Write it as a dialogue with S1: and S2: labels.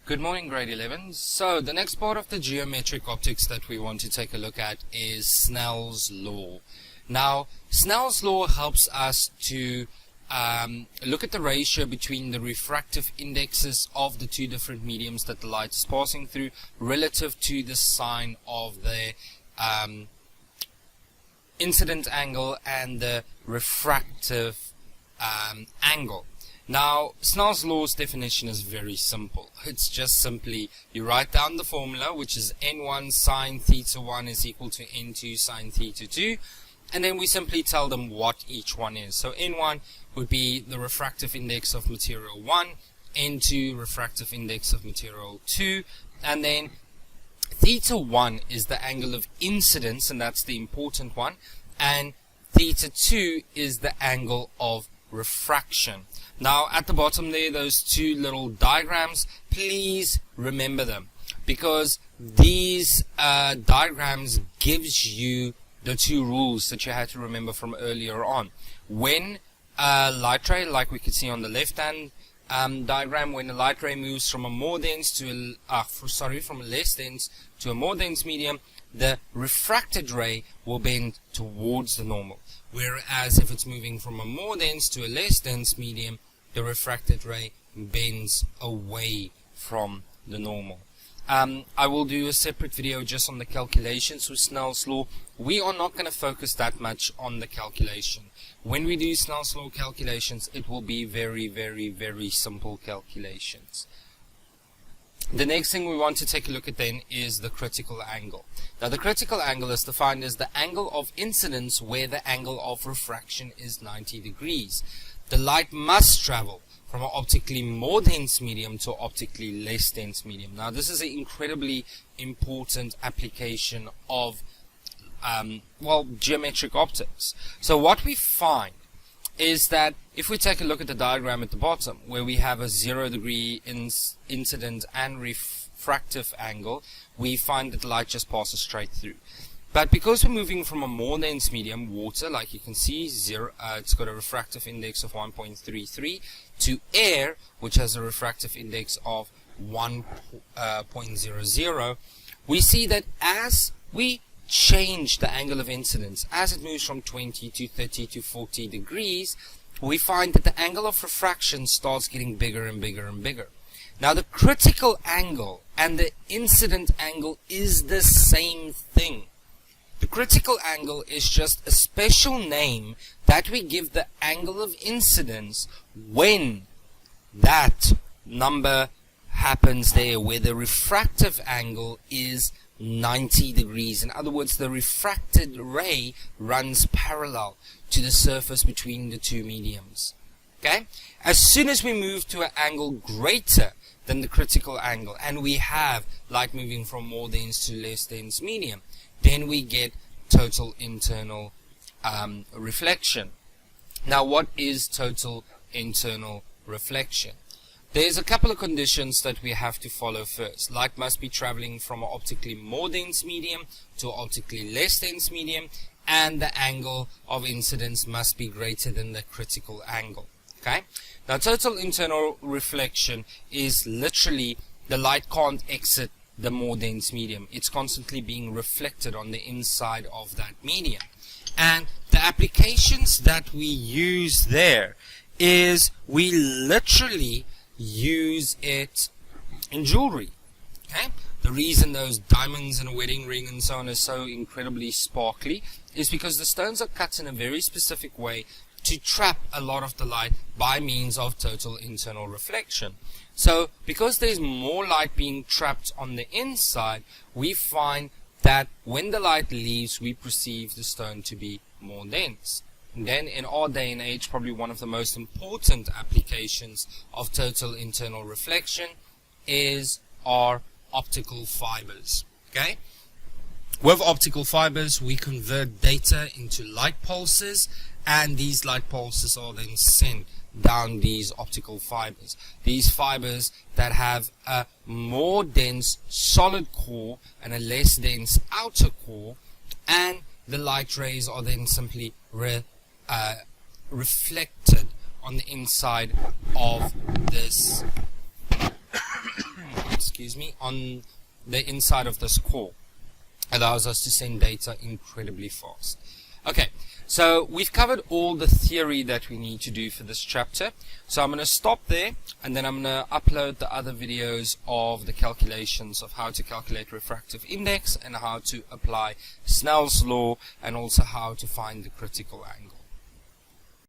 S1: Good morning, grade 11. So the next part of the geometric optics that we want to take a look at is Snell's law. Now, Snell's law helps us to look at the ratio between the refractive indexes of the two different mediums that the light is passing through relative to the sine of the incident angle and the refractive angle. Now, Snell's law's definition is very simple. It's just simply, you write down the formula, which is n1 sine theta 1 is equal to n2 sine theta 2, and then we simply tell them what each one is. So n1 would be the refractive index of material 1, n2 refractive index of material 2, and then theta 1 is the angle of incidence, and that's the important one, and theta 2 is the angle of refraction. Now at the bottom there, those two little diagrams, please remember them, because these diagrams gives you the two rules that you had to remember from earlier on. When a light ray, like we could see on the left hand diagram, when a light ray moves from a more dense to from a less dense to a more dense medium, the refracted ray will bend towards the normal. Whereas if it's moving from a more dense to a less dense medium, the refracted ray bends away from the normal. I will do a separate video just on the calculations with Snell's law. We are not going to focus that much on the calculation. When we do Snell's law calculations, it will be very, very, very simple calculations. The next thing we want to take a look at then is the critical angle. Now the critical angle is defined as the angle of incidence where the angle of refraction is 90 degrees. The light must travel from an optically more dense medium to an optically less dense medium. Now this is an incredibly important application of geometric optics. So what we find is that if we take a look at the diagram at the bottom, where we have a 0 degree incident and refractive angle, we find that the light just passes straight through. But because we're moving from a more dense medium, water, like you can see, it's got a refractive index of 1.33, to air, which has a refractive index of 1.00, we see that as we change the angle of incidence, as it moves from 20 to 30 to 40 degrees, we find that the angle of refraction starts getting bigger and bigger and bigger. Now the critical angle and the incident angle is the same thing. The critical angle is just a special name that we give the angle of incidence when that number happens there, where the refractive angle is 90 degrees. In other words, the refracted ray runs parallel to the surface between the two mediums. Okay? As soon as we move to an angle greater than the critical angle, and we have light moving from more dense to less dense medium, then we get total internal reflection. Now what is total internal reflection? There's a couple of conditions that we have to follow first. Light must be traveling from an optically more dense medium to an optically less dense medium, and the angle of incidence must be greater than the critical angle. Okay? Now total internal reflection is literally the light can't exit the more dense medium. It's constantly being reflected on the inside of that medium. And the applications that we use there is we literally use it in jewelry. Okay? The reason those diamonds in a wedding ring and so on is so incredibly sparkly is because the stones are cut in a very specific way to trap a lot of the light by means of total internal reflection. So because there's more light being trapped on the inside, we find that when the light leaves, we perceive the stone to be more dense. And then in our day and age, probably one of the most important applications of total internal reflection is our optical fibers. Okay? With optical fibers, we convert data into light pulses, and these light pulses are then sent down these optical fibers. These fibers that have a more dense solid core and a less dense outer core, and the light rays are then simply reflected on the inside of this on the inside of this core. Allows us to send data incredibly fast. Okay, so we've covered all the theory that we need to do for this chapter. So I'm going to stop there, and then I'm going to upload the other videos of the calculations of how to calculate refractive index and how to apply Snell's law, and also how to find the critical angle.